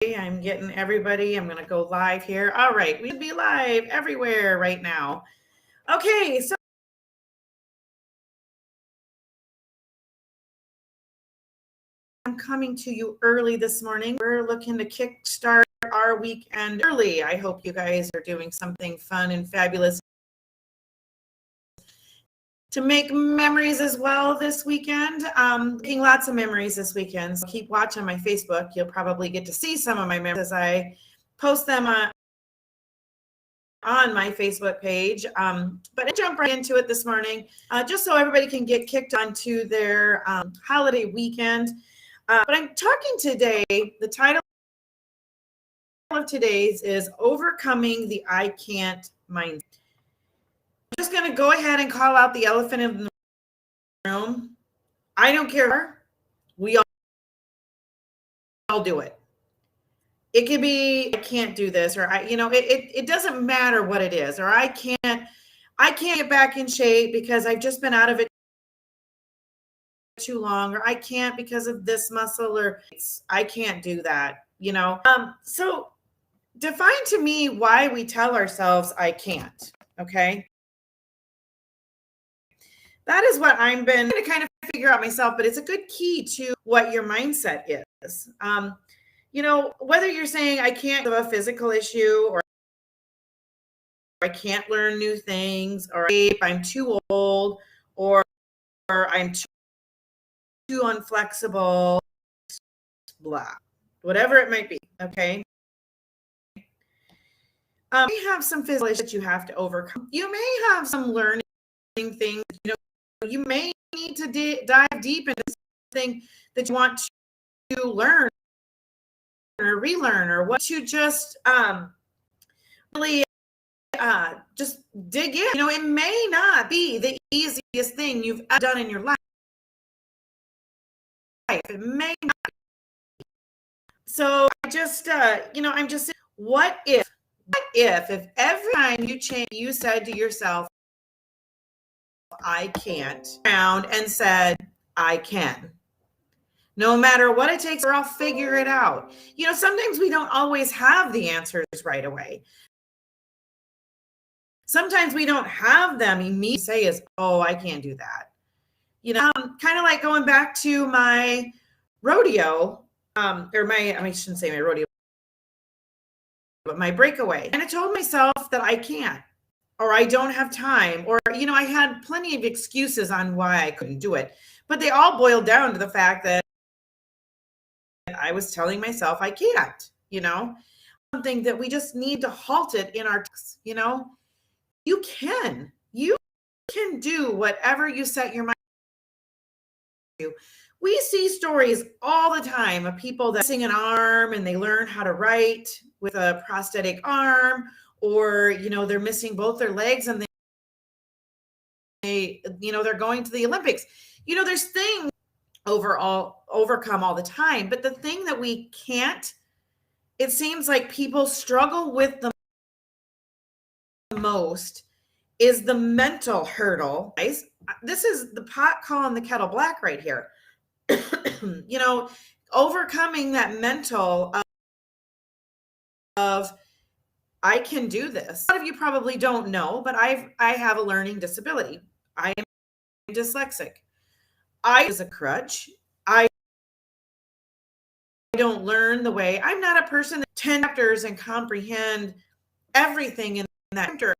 I'm getting everybody. I'm going to go live here. All right. We should be live everywhere right now. Okay. So I'm coming to you early this morning. We're looking to kickstart our weekend early. I hope you guys are doing something fun and fabulous to make memories as well this weekend. Making lots of memories this weekend. So keep watching my Facebook. You'll probably get to see some of my memories as I post them on my Facebook page. But I jump right into it this morning, just so everybody can get kicked onto their holiday weekend. But I'm talking today, the title of today's is Overcoming the I Can't Mindset. I'm just going to go ahead and call out the elephant in the room. I don't care. We all do it. It could be, I can't do this, or it doesn't matter what it is, or I can't get back in shape because I've just been out of it too long, or I can't because of this muscle, or I can't do that, So define to me why we tell ourselves I can't, okay? That is what I've been trying to kind of figure out myself, but it's a good key to what your mindset is. Whether you're saying I can't have a physical issue, or I can't learn new things, or I'm too old, or I'm too unflexible, blah, whatever it might be, okay? You have some physical issues that you have to overcome. You may have some learning things, you may need to dive deep into something that you want to learn or relearn, or what you just really just dig in. It may not be the easiest thing you've ever done in your life. It may not be. So I just, I'm just saying, what if every time you said to yourself, I can't, and said, I can. No matter what it takes, or I'll figure it out. Sometimes we don't always have the answers right away. Sometimes we don't have them immediately. Say is, oh, I can't do that. Kind of like going back to my rodeo, I shouldn't say my rodeo, but my breakaway. And I told myself that I can't, or I don't have time, or, I had plenty of excuses on why I couldn't do it. But they all boiled down to the fact that I was telling myself I can't, something that we just need to halt it in our, you can do whatever you set your mind to. We see stories all the time of people that missing an arm and they learn how to write with a prosthetic arm, or, they're missing both their legs and they're going to the Olympics. There's things overcome all the time, but the thing that we can't, it seems like people struggle with the most, is the mental hurdle. This is the pot calling the kettle black right here. Overcoming that mental of I can do this. A lot of you probably don't know, but I have a learning disability. I am dyslexic. I use a crutch. I don't learn the way. I'm not a person that 10 chapters and comprehend everything in that chapter.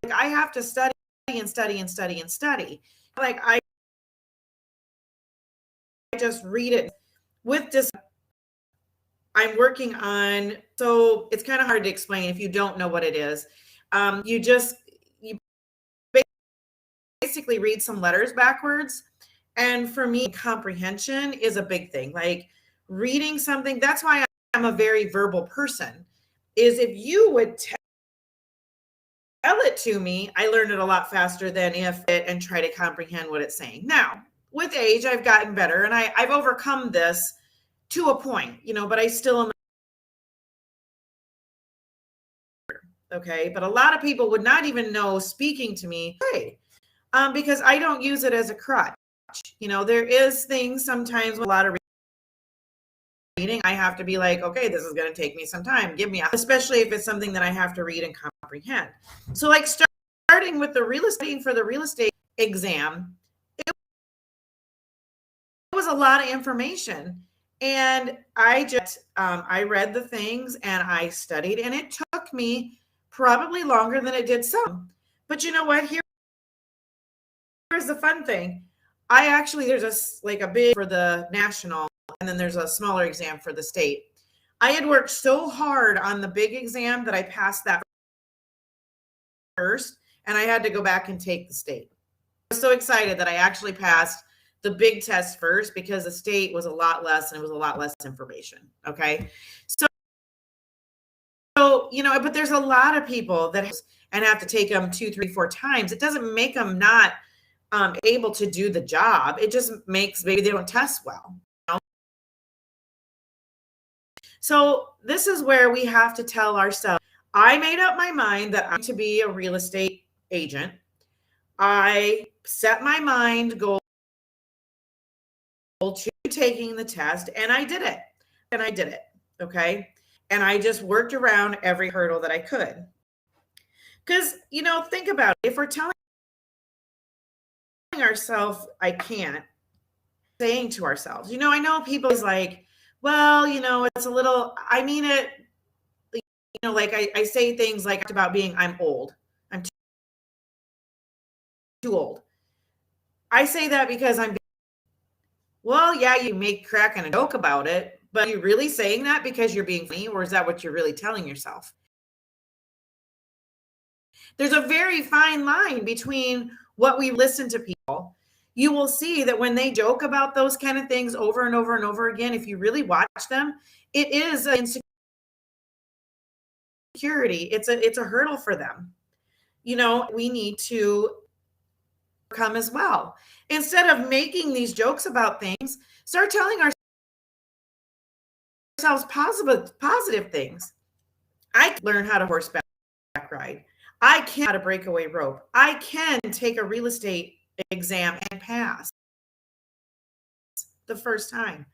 Like, I have to study and study and study and study. Like, I just read it with this. I'm working on, so it's kind of hard to explain if you don't know what it is. You basically read some letters backwards. And for me, comprehension is a big thing. Like, reading something, that's why I'm a very verbal person, is if you would tell it to me, I learn it a lot faster than and try to comprehend what it's saying. Now, with age, I've gotten better, and I've overcome this to a point, but I still am. Okay. But a lot of people would not even know, speaking to me, hey, because I don't use it as a crutch. There is things sometimes with a lot of reading, I have to be like, okay, this is going to take me some time. Especially if it's something that I have to read and comprehend. So like starting with the real estate exam, it was a lot of information. And I read the things and I studied, and it took me probably longer than it did some. But you know what? Here's the fun thing. There's a big for the national, and then there's a smaller exam for the state. I had worked so hard on the big exam that I passed that first, and I had to go back and take the state. I was so excited that I actually passed the big test first, because the state was a lot less and it was a lot less information. Okay. So, but there's a lot of people that have to take them 2, 3, 4 times. It doesn't make them not able to do the job. It just makes maybe they don't test well. So this is where we have to tell ourselves, I made up my mind that I'm to be a real estate agent. I set my mind goal to taking the test, and I did it. Okay. And I just worked around every hurdle that I could. Because, think about it. If we're telling ourselves, I can't, saying to ourselves, I know people is like, well, it's a little, I mean it, like I say things like about being, I'm old. I'm too old. I say that because well, yeah, you make cracking a joke about it, but are you really saying that because you're being funny, or is that what you're really telling yourself? There's a very fine line between what we listen to people. You will see that when they joke about those kind of things over and over and over again, if you really watch them, it is an insecurity. It's a hurdle for them. We need to come as well. Instead of making these jokes about things, start telling ourselves positive things. I can learn how to horseback ride. I can how to breakaway rope. I can take a real estate exam and pass the first time.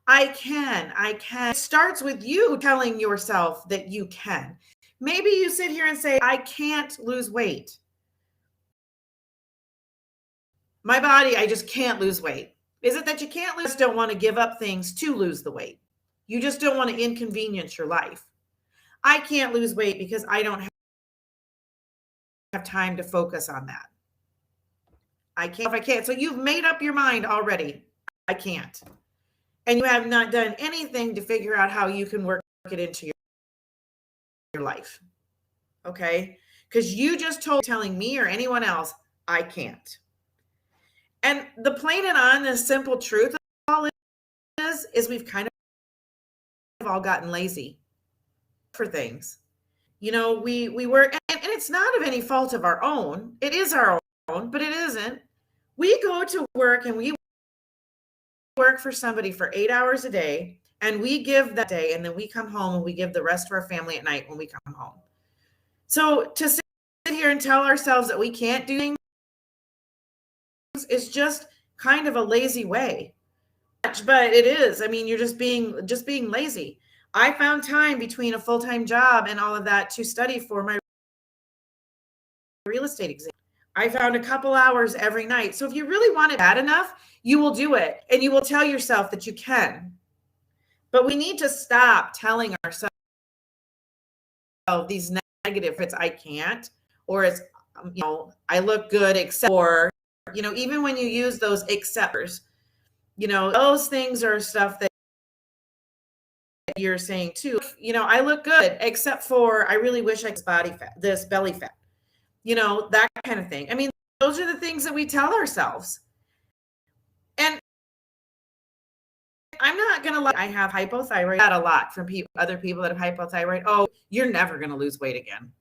I can. It starts with you telling yourself that you can. Maybe you sit here and say, I can't lose weight. My body, I just can't lose weight. Is it that you can't lose? Don't want to give up things to lose the weight. You just don't want to inconvenience your life. I can't lose weight because I don't have time to focus on that. I can't. So you've made up your mind already. I can't. And you have not done anything to figure out how you can work it into your life. Okay? Because you just telling me or anyone else, I can't. And the plain and honest, simple truth of all is we've kind of all gotten lazy for things. We work, and it's not of any fault of our own. It is our own, but it isn't. We go to work and we work for somebody for 8 hours a day, and we give that day, and then we come home and we give the rest to our family at night when we come home. So to sit here and tell ourselves that we can't do things is just kind of a lazy way. But it is. I mean, you're just being lazy. I found time between a full-time job and all of that to study for my real estate exam. I found a couple hours every night. So if you really want it bad enough, you will do it, and you will tell yourself that you can. But we need to stop telling ourselves these negative, it's I can't, or it's, I look good, except for, even when you use those exceptors, those things are stuff that you're saying too. I look good, except for I really wish I could this belly fat, that kind of thing. I mean, those are the things that we tell ourselves. And I'm not going to lie, I have hypothyroid. I got a lot from other people that have hypothyroid. Oh, you're never going to lose weight again.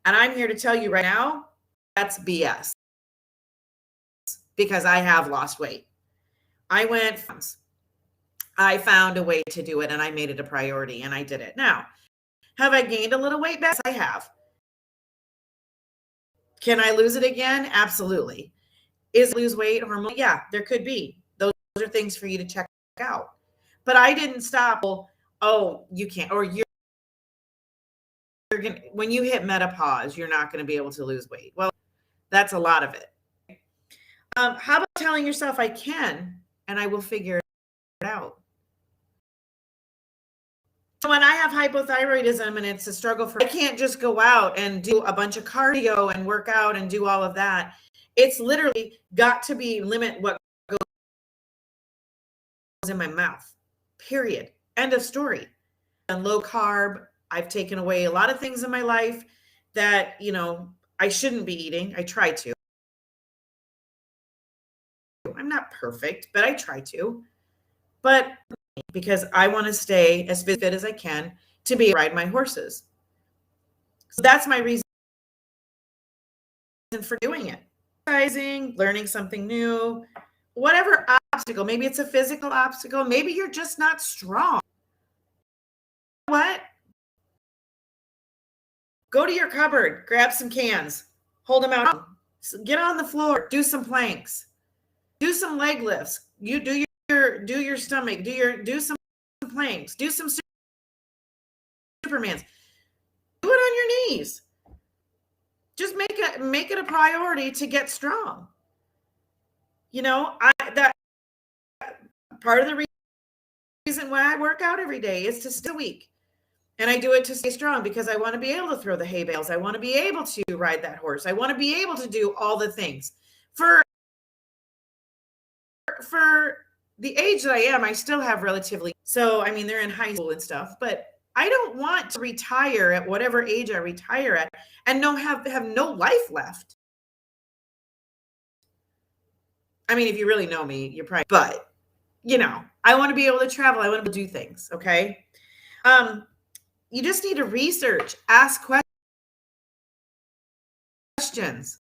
And I'm here to tell you right now, that's BS. Because I have lost weight. I found a way to do it, and I made it a priority, and I did it. Now, have I gained a little weight back? I have. Can I lose it again? Absolutely. Is lose weight hormone? Yeah, there could be. Those are things for you to check out. but I didn't stop. Well, oh, you can't, or you're going to, when you hit menopause, you're not going to be able to lose weight. Well, that's a lot of it. How about telling yourself I can, and I will figure it out? So when I have hypothyroidism and it's a struggle for, I can't just go out and do a bunch of cardio and work out and do all of that. It's literally got to be limit what goes in my mouth, period. End of story. And low carb, I've taken away a lot of things in my life that, I shouldn't be eating. I try to. I'm not perfect, but I try to. But because I want to stay as fit as I can to be able to ride my horses. So that's my reason for doing it. Exercising, learning something new, whatever obstacle. Maybe it's a physical obstacle. Maybe you're just not strong. What? Go to your cupboard, grab some cans, hold them out, get on the floor, do some planks, do some leg lifts. You do your stomach, do some planks, do some Supermans. Do it on your knees. Just make it a priority to get strong. That part of the reason why I work out every day is to stay weak. And I do it to stay strong because I want to be able to throw the hay bales. I want to be able to ride that horse. I want to be able to do all the things. For the age that I am, I still have relatively, so I mean, they're in high school and stuff, but I don't want to retire at whatever age I retire at and have no life left. I mean, if you really know me, you're probably, but I want to be able to travel. I want to do things. Okay. You just need to research, ask questions.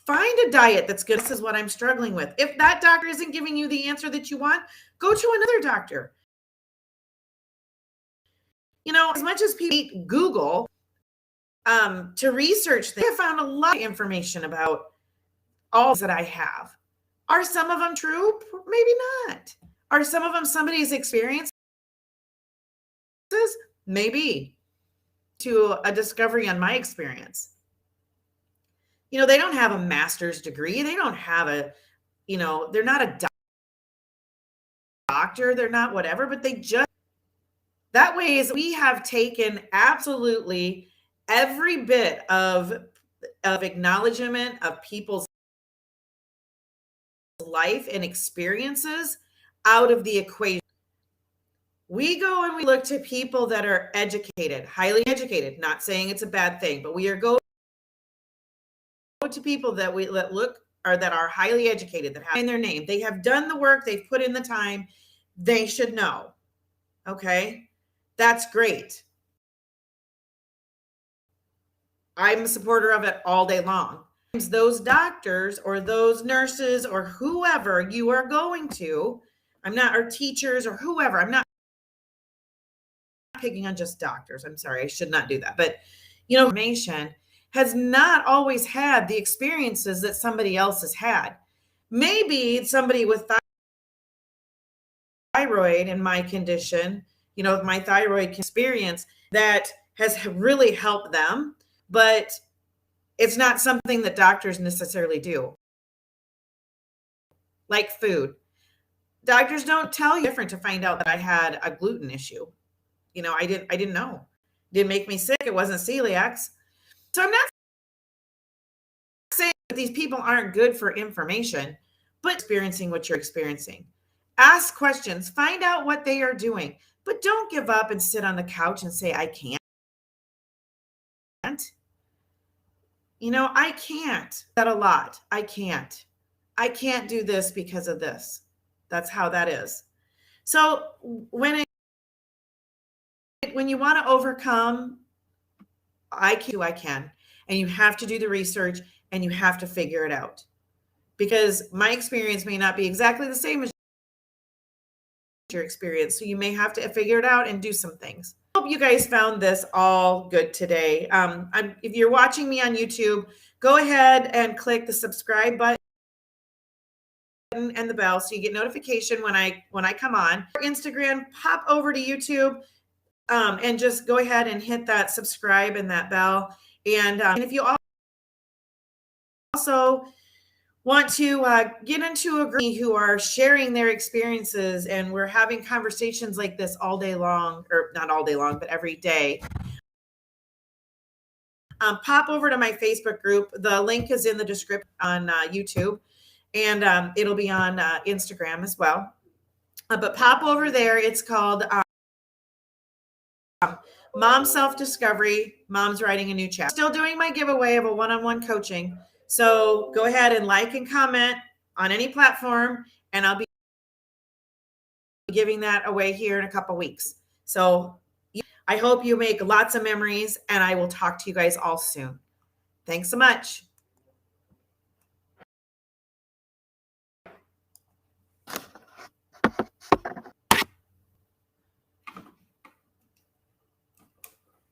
Find a diet that's good. This is what I'm struggling with. If that doctor isn't giving you the answer that you want, go to another doctor. As much as people eat Google to research, they have found a lot of information about all that I have. Are some of them true? Maybe not. Are some of them somebody's experiences? Maybe. To a discovery on my experience. They don't have a master's degree. They don't have they're not a doctor. They're not whatever, but they just, that way is we have taken absolutely every bit of acknowledgement of people's life and experiences out of the equation. We go and we look to people that are educated, highly educated, not saying it's a bad thing, but we are going to people that that are highly educated, that have in their name. They have done the work, they've put in the time, they should know. Okay? That's great. I'm a supporter of it all day long. Those doctors or those nurses or whoever you are going to, or teachers or whoever, I'm not picking on just doctors. I'm sorry, I should not do that. But, information has not always had the experiences that somebody else has had. Maybe somebody with thyroid in my condition, my thyroid experience, that has really helped them, but it's not something that doctors necessarily do. Like food. Doctors don't tell you different to find out that I had a gluten issue. I didn't know. It didn't make me sick. It wasn't celiac. So I'm not saying that these people aren't good for information, but experiencing what you're experiencing. Ask questions, find out what they are doing, but don't give up and sit on the couch and say, I can't. I can't. That a lot. I can't do this because of this. That's how that is. So when you want to overcome, I can. And you have to do the research and you have to figure it out. Because my experience may not be exactly the same as your experience. So you may have to figure it out and do some things. I hope you guys found this all good today. If you're watching me on YouTube, go ahead and click the subscribe button. and the bell so you get notification when I come on. Instagram, pop over to YouTube, and just go ahead and hit that subscribe and that bell. And if you also want to get into a group who are sharing their experiences, and we're having conversations like this all day long, or not all day long, but every day. Pop over to my Facebook group. The link is in the description on YouTube, and it'll be on Instagram as well. But pop over there. It's called Mom Self-Discovery, Mom's Writing a New Chapter. Still doing my giveaway of a one-on-one coaching. So go ahead and like and comment on any platform, and I'll be giving that away here in a couple weeks. So I hope you make lots of memories, and I will talk to you guys all soon. Thanks so much.